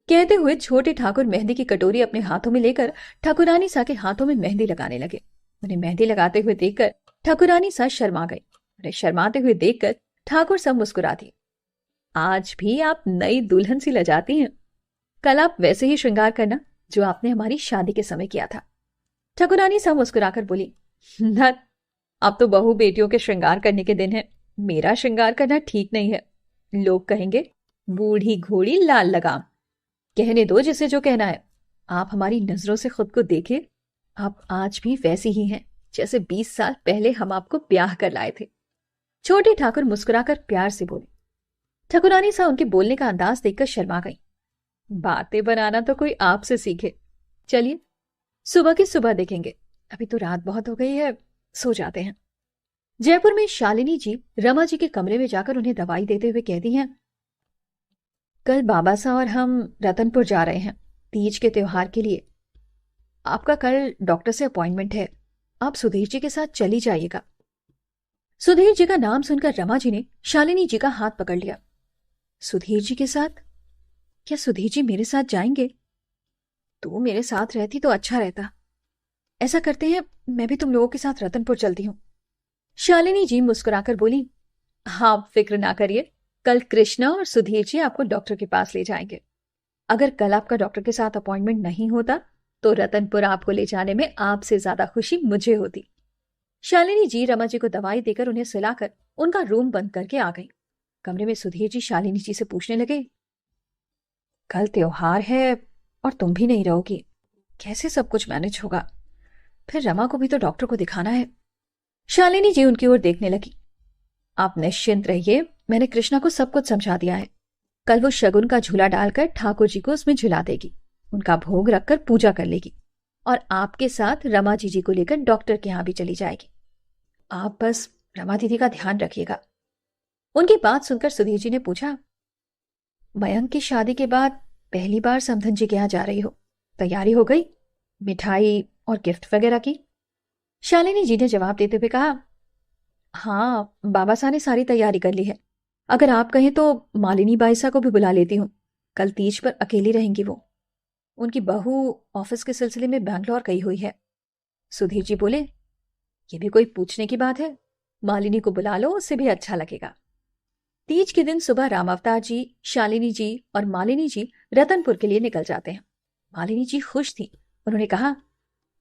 कहते हुए छोटे ठाकुर मेहंदी की कटोरी अपने हाथों में लेकर ठाकुरानी सा के हाथों में मेहंदी लगाने लगे। उन्हें मेहंदी लगाते हुए देखकर ठाकुरानी सा शर्मा गई। उन्हें शर्माते हुए देखकर ठाकुर सब मुस्कुरा दिए। आज भी आप नई दुल्हन सी लजाती हैं। कल आप वैसे ही श्रृंगार करना जो आपने हमारी शादी के समय किया था। ठाकुरानी सा मुस्कुराकर बोली, न, अब तो बहू बेटियों के श्रृंगार करने के दिन है। मेरा श्रृंगार करना ठीक नहीं है। लोग कहेंगे बूढ़ी घोड़ी लाल लगाम। कहने दो जिसे जो कहना है। आप हमारी नजरों से खुद को देखिए, आप आज भी वैसी ही हैं जैसे 20 साल पहले हम आपको ब्याह कर लाए थे। छोटे ठाकुर मुस्कुराकर प्यार से बोले। ठाकुरानी सा उनके बोलने का अंदाज देखकर शर्मा गई। बातें बनाना तो कोई आपसे सीखे। चलिए सुबह की सुबह देखेंगे, अभी तो रात बहुत हो गई है, सो जाते हैं। जयपुर में शालिनी जी रमा जी के कमरे में जाकर उन्हें दवाई देते हुए कहती हैं, कल बाबा सा और हम रतनपुर जा रहे हैं तीज के त्योहार के लिए। आपका कल डॉक्टर से अपॉइंटमेंट है, आप सुधीर जी के साथ चली जाइएगा। सुधीर जी का नाम सुनकर रमा जी ने शालिनी जी का हाथ पकड़ लिया। सुधीर जी के साथ? क्या सुधीर जी मेरे साथ जाएंगे? तू मेरे साथ रहती तो अच्छा रहता। ऐसा करते हैं, मैं भी तुम लोगों के साथ रतनपुर चलती हूँ। शालिनी जी मुस्कुराकर बोली, हाँ फिक्र ना करिए, कल कृष्णा और सुधीर जी आपको डॉक्टर के पास ले जाएंगे। अगर कल आपका डॉक्टर के साथ अपॉइंटमेंट नहीं होता तो रतनपुर आपको ले जाने में आपसे ज्यादा खुशी मुझे होती। शालिनी जी रमा जी को दवाई देकर उन्हें सुलाकर उनका रूम बंद करके आ गई। कमरे में सुधीर जी शालिनी जी से पूछने लगे, कल त्योहार है और तुम भी नहीं रहोगी, कैसे सब कुछ मैनेज होगा? फिर रमा को भी तो डॉक्टर को दिखाना है। शालिनी जी उनकी ओर देखने लगी। आप निश्चिंत रहिए, मैंने कृष्णा को सब कुछ समझा दिया है। कल वो शगुन का झूला डालकर ठाकुर जी को उसमें झुला देगी, उनका भोग रखकर पूजा कर लेगी और आपके साथ रमा जी को लेकर डॉक्टर के यहां भी चली जाएगी। आप बस रमा दीदी का ध्यान रखिएगा। उनकी बात सुनकर सुधीर जी ने पूछा, मयंक की शादी के बाद पहली बार समधन जी के यहां जा रही हो, तैयारी हो गई मिठाई और गिफ्ट वगैरह की? शालिनी जी ने जवाब देते हुए कहा, हाँ बाबा साहब ने सारी तैयारी कर ली है। अगर आप कहें तो मालिनी बाईसा को भी बुला लेती हूँ, कल तीज पर अकेली रहेंगी वो। उनकी बहू ऑफिस के सिलसिले में बैंगलोर गई हुई है। सुधीर जी बोले, ये भी कोई पूछने की बात है, मालिनी को बुला लो, उससे भी अच्छा लगेगा। तीज के दिन सुबह राम अवतार जी, शालिनी जी और मालिनी जी रतनपुर के लिए निकल जाते हैं। मालिनी जी खुश थी। उन्होंने कहा,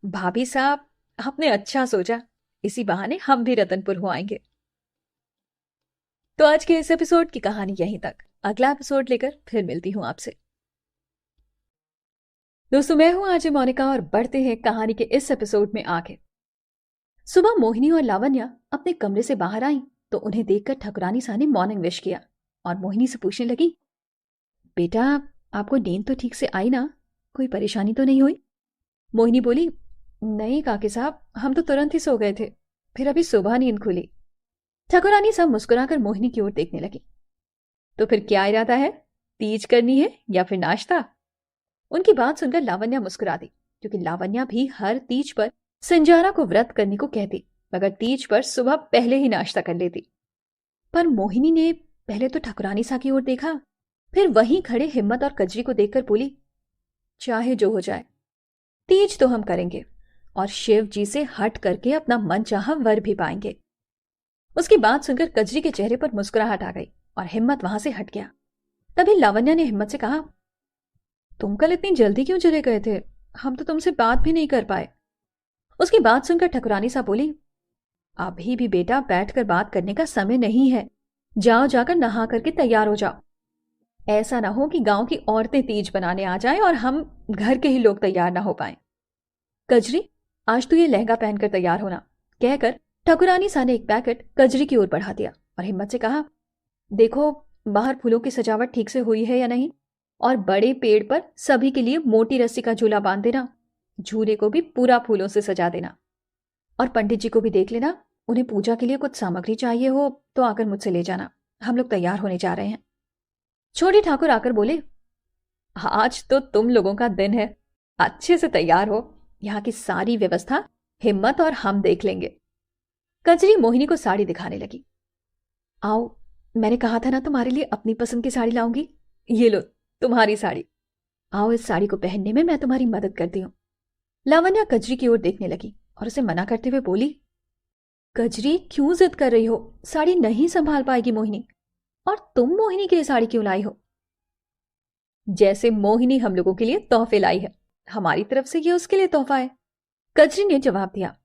भाभी साहब आपने अच्छा सोचा, इसी बहाने हम भी रतनपुर हो आएंगे। तो आज के इस एपिसोड की कहानी यहीं तक। अगला एपिसोड लेकर फिर मिलती हूं आपसे। दोस्तों मैं हूं आज मोनिका और बढ़ते हैं कहानी के इस एपिसोड में आगे। सुबह मोहिनी और लावण्या अपने कमरे से बाहर आई तो उन्हें देखकर ठकुरानी सा ने मॉर्निंग विश किया और मोहिनी से पूछने लगी, बेटा आपको नींद तो ठीक से आई ना? कोई परेशानी तो नहीं हुई? मोहिनी बोली, नहीं काकी साहब, हम तो तुरंत ही सो गए थे, फिर अभी सुबह नींद खुली। ठाकुरानी साहब मुस्कुराकर मोहिनी की ओर देखने लगी। तो फिर क्या इरादा है? तीज करनी है या फिर नाश्ता? उनकी बात सुनकर लावण्या मुस्कुरा दी, क्योंकि लावण्या भी हर तीज पर संजाना को व्रत करने को कहती, मगर तीज पर सुबह पहले ही नाश्ता कर लेती। पर मोहिनी ने पहले तो ठाकुरानी सा की ओर देखा, फिर वहीं खड़े हिम्मत और कजरी को देखकर बोली, चाहे जो हो जाए, तीज तो हम करेंगे और शिव जी से हट करके अपना मन चाहा वर भी पाएंगे। उसकी बात सुनकर कजरी के चेहरे पर मुस्कुराहट आ गई और हिम्मत वहां से हट गया। तभी लावण्या ने हिम्मत से कहा, तुम कल इतनी जल्दी क्यों चले गए थे? हम तो तुमसे बात भी नहीं कर पाए। उसकी बात सुनकर ठकुरानी सा बोली, अभी भी बेटा बैठकर बात करने का समय नहीं है, जाओ जाकर नहा करके तैयार हो जाओ। ऐसा ना हो कि गांव की औरतें तीज बनाने आ जाएं और हम घर के ही लोग तैयार ना हो पाए। कजरी, आज तू ये लहंगा पहनकर तैयार होना, कहकर ठकुरानी सा ने एक पैकेट कजरी की ओर बढ़ा दिया और हिम्मत से कहा, देखो बाहर फूलों की सजावट ठीक से हुई है या नहीं, और बड़े पेड़ पर सभी के लिए मोटी रस्सी का झूला बांध देना, झूले को भी पूरा फूलों से सजा देना। और पंडित जी को भी देख लेना, उन्हें पूजा के लिए कुछ सामग्री चाहिए हो तो आकर मुझसे ले जाना, हम लोग तैयार होने जा रहे हैं। छोटे ठाकुर आकर बोले, आज तो तुम लोगों का दिन है, अच्छे से तैयार हो, यहाँ की सारी व्यवस्था हिम्मत और हम देख लेंगे। कजरी मोहिनी को साड़ी दिखाने लगी। आओ, मैंने कहा था ना तुम्हारे लिए अपनी पसंद की साड़ी लाऊंगी, ये लो तुम्हारी साड़ी। आओ, इस साड़ी को पहनने में मैं तुम्हारी मदद करती हूँ। लावण्या कजरी की ओर देखने लगी और उसे मना करते हुए बोली, कजरी क्यों जिद कर रही हो? साड़ी नहीं संभाल पाएगी मोहिनी, और तुम मोहिनी के लिए साड़ी क्यों लाई हो? जैसे मोहिनी हम लोगों के लिए तोहफे लाई है, हमारी तरफ से ये उसके लिए तोहफा है। कजरी ने जवाब दिया।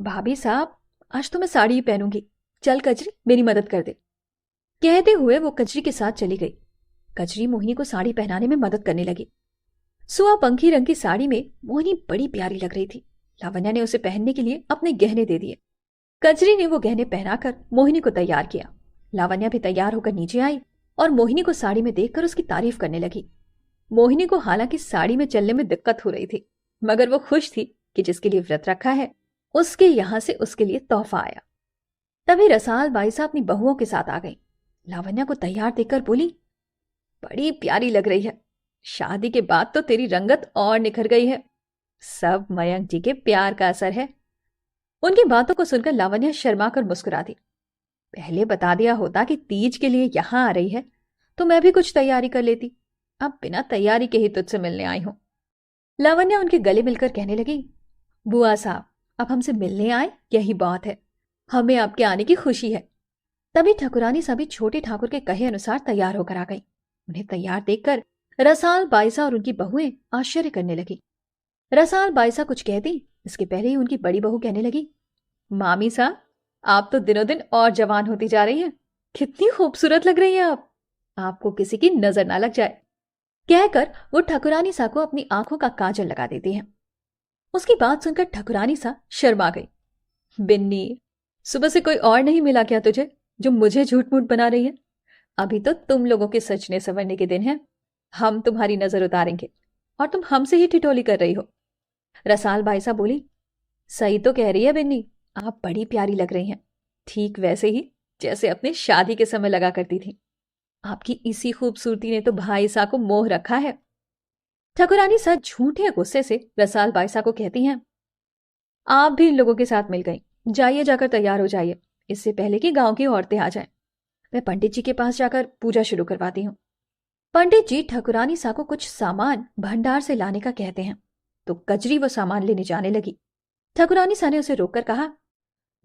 भाभी साहब, आज तो मैं साड़ी ही पहनूंगी, चल कजरी मेरी मदद कर दे। कहते हुए वो कजरी के साथ चली गई। कजरी मोहिनी को साड़ी पहनाने में मदद करने लगी। सुआ पंखी रंग की साड़ी में मोहिनी बड़ी प्यारी लग रही थी। लावण्या ने उसे पहनने के लिए अपने गहने दे दिए। कजरी ने वो गहने पहनाकर मोहिनी को तैयार किया। लावण्या भी तैयार होकर नीचे आई और मोहिनी को साड़ी में देखकर उसकी तारीफ करने लगी। मोहिनी को हालांकि साड़ी में चलने में दिक्कत हो रही थी, मगर वो खुश थी कि जिसके लिए व्रत रखा है उसके यहां से उसके लिए तोहफा आया। तभी रसाल बाईसा अपनी बहुओं के साथ आ गई। लावण्या को तैयार देखकर बोली, बड़ी प्यारी लग रही है, शादी के बाद तो तेरी रंगत और निखर गई है, सब मयंक जी के प्यार का असर है। उनकी बातों को सुनकर लावण्या शर्मा कर मुस्कुरा दी। पहले बता दिया होता कि तीज के लिए यहां आ रही है तो मैं भी कुछ तैयारी कर लेती, अब बिना तैयारी के ही तुझसे मिलने आई हूं। लावण्या उनके गले मिलकर कहने लगी, बुआ साहब, अब हमसे मिलने आए यही बात है, हमें आपके आने की खुशी है। तभी ठकुरानी सभी छोटे ठाकुर के कहे अनुसार तैयार होकर आ गई। उन्हें तैयार देखकर रसाल बाईसा और उनकी बहुएं आश्चर्य करने लगी। रसाल बाईसा कुछ कहती, इसके पहले ही उनकी बड़ी बहू कहने लगी, मामी साहब, आप तो दिनों दिन और जवान होती जा रही हैं, कितनी खूबसूरत लग रही हैं आप, आपको किसी की नजर ना लग जाए। कहकर वो ठकुरानी सा को अपनी आंखों का काजल लगा देती हैं। उसकी बात सुनकर ठकुरानी सा शर्मा गई। बिन्नी, सुबह से कोई और नहीं मिला क्या तुझे जो मुझे झूठ मूठ बना रही है? अभी तो तुम लोगों के सजने संवरने के दिन है, हम तुम्हारी नजर उतारेंगे और तुम हमसे ही ठिठोली कर रही हो। रसाल बाईसा बोली, सही तो कह रही है बिन्नी, आप बड़ी प्यारी लग रही हैं, ठीक वैसे ही जैसे अपने शादी के समय लगा करती थी। आपकी इसी खूबसूरती ने तो भाई सा को मोह रखा है। ठकुरानी सा झूठे गुस्से से रसाल बाईसा को कहती हैं, आप भी इन लोगों के साथ मिल गई, जाइए जाकर तैयार हो जाइए, इससे पहले कि गांव की औरतें आ जाएं। मैं पंडित जी के पास जाकर पूजा शुरू करवाती हूँ। पंडित जी ठकुरानी सा को कुछ सामान भंडार से लाने का कहते हैं, तो कजरी वो सामान लेने जाने लगी। ठकुरानी सा ने उसे रोककर कहा,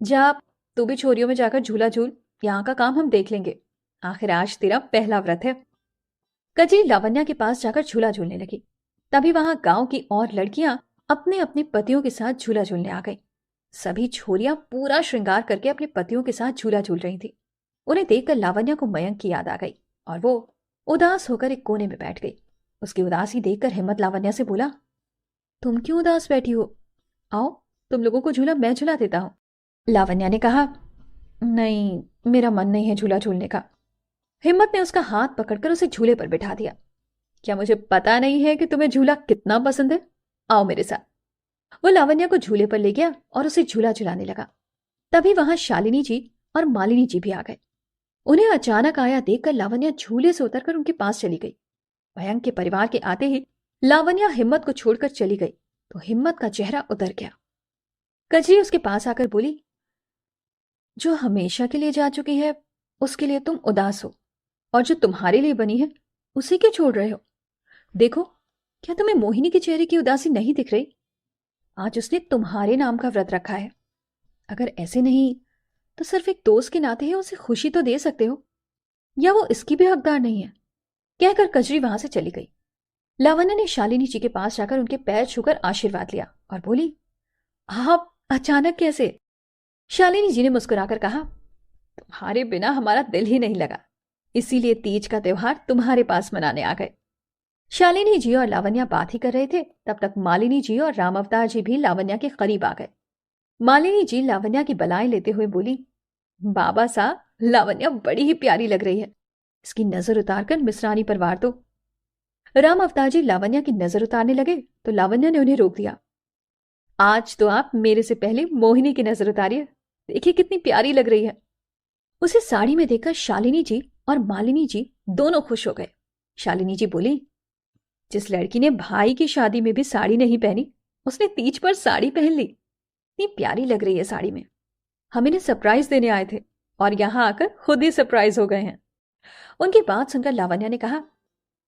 जा, तू भी छोरियों में जाकर झूला झूल, यहाँ का काम हम देख लेंगे, आखिर आज तेरा पहला व्रत है। कजरी लावण्या के पास जाकर झूला झूलने लगी। तभी वहां गांव की और लड़कियां अपने अपने पतियों के साथ झूला झूलने आ गई। सभी छोरियां पूरा श्रृंगार करके अपने पतियों के साथ झूला झूल रही थी। उन्हें देखकर लावण्या को मयंक की याद आ गई और वो उदास होकर एक कोने में बैठ गई। उसकी उदासी देखकर हिम्मत लावण्या से बोला, तुम क्यों उदास बैठी हो? आओ, तुम लोगों को झूला मैं झूला देता हूं। लावण्या ने कहा, नहीं, मेरा मन नहीं है झूला झूलने का। हिम्मत ने उसका हाथ पकड़कर उसे झूले पर बिठा दिया। क्या मुझे पता नहीं है कि तुम्हें झूला कितना पसंद है? आओ मेरे साथ। वो लावण्या को झूले पर ले गया और उसे झूला झुलाने लगा। तभी वहां शालिनी जी और मालिनी जी भी आ गए। उन्हें अचानक आया देखकर लावण्या झूले से उतरकर उनके पास चली गई। मयंक के परिवार के आते ही लावण्या हिम्मत को छोड़कर चली गई तो हिम्मत का चेहरा उतर गया। कजरी उसके पास आकर बोली, जो हमेशा के लिए जा चुकी है उसके लिए तुम उदास हो, और जो तुम्हारे लिए बनी है उसे क्यों छोड़ रहे हो? देखो, क्या तुम्हें मोहिनी के चेहरे की उदासी नहीं दिख रही? आज उसने तुम्हारे नाम का व्रत रखा है। अगर ऐसे नहीं तो सिर्फ एक दोस्त के नाते ही उसे खुशी तो दे सकते हो, या वो इसकी भी हकदार नहीं है? कहकर कजरी वहां से चली गई। लावण्या ने शालिनी जी के पास जाकर उनके पैर छूकर आशीर्वाद लिया और बोली, आप अचानक कैसे? शालिनी जी ने मुस्कुराकर कहा, तुम्हारे बिना हमारा दिल ही नहीं लगा, इसीलिए तीज का त्योहार तुम्हारे पास मनाने आ गए। शालिनी जी और लावण्या बात ही कर रहे थे, तब तक मालिनी जी और राम अवतार जी भी लावण्या के करीब आ गए। मालिनी जी लावण्या की बलाएं लेते हुए बोली, बाबा साहब, लावण्या बड़ी ही प्यारी लग रही है, इसकी नजर उतारकर मिश्रानी पर वार दो। राम अवतार जी लावण्या की नजर उतारने लगे तो लावण्या ने उन्हें रोक दिया। आज तो आप मेरे से पहले मोहिनी की नजर उतारिए, देखिए कितनी प्यारी लग रही है। उसे साड़ी में देखकर शालिनी जी और मालिनी जी दोनों खुश हो गए। शालिनी जी बोली, जिस लड़की ने भाई की शादी में भी साड़ी नहीं पहनी उसने तीज पर साड़ी पहन ली। इतनी प्यारी लग रही है साड़ी में। हम इन्हें सरप्राइज देने आए थे और यहां आकर खुद ही सरप्राइज हो गए हैं। उनकी बात सुनकर लावण्या ने कहा,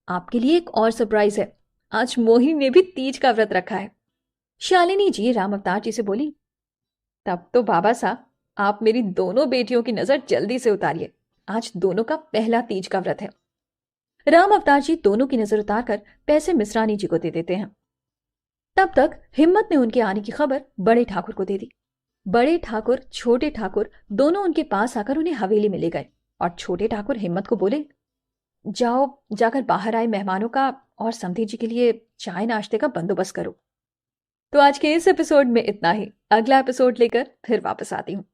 आपके लिए एक और सरप्राइज है, आज मोहिनी ने भी तीज का व्रत रखा है। शालिनी जी राम अवतार जी से बोली, तब तो बाबा साहब, आप मेरी दोनों बेटियों की नजर जल्दी से उतारिए, आज दोनों का पहला तीज का व्रत है। राम अवतार जी दोनों की नजर उतारकर पैसे मिश्रानी जी को दे देते हैं। तब तक हिम्मत ने उनके आने की खबर बड़े ठाकुर को दे दी। बड़े ठाकुर छोटे ठाकुर दोनों उनके पास आकर उन्हें हवेली में ले गए और छोटे ठाकुर हिम्मत को बोले, जाओ, जाकर बाहर आए मेहमानों का और समधी जी के लिए चाय नाश्ते का बंदोबस्त करो। तो आज के इस एपिसोड में इतना ही। अगला एपिसोड लेकर फिर वापस आती हूँ।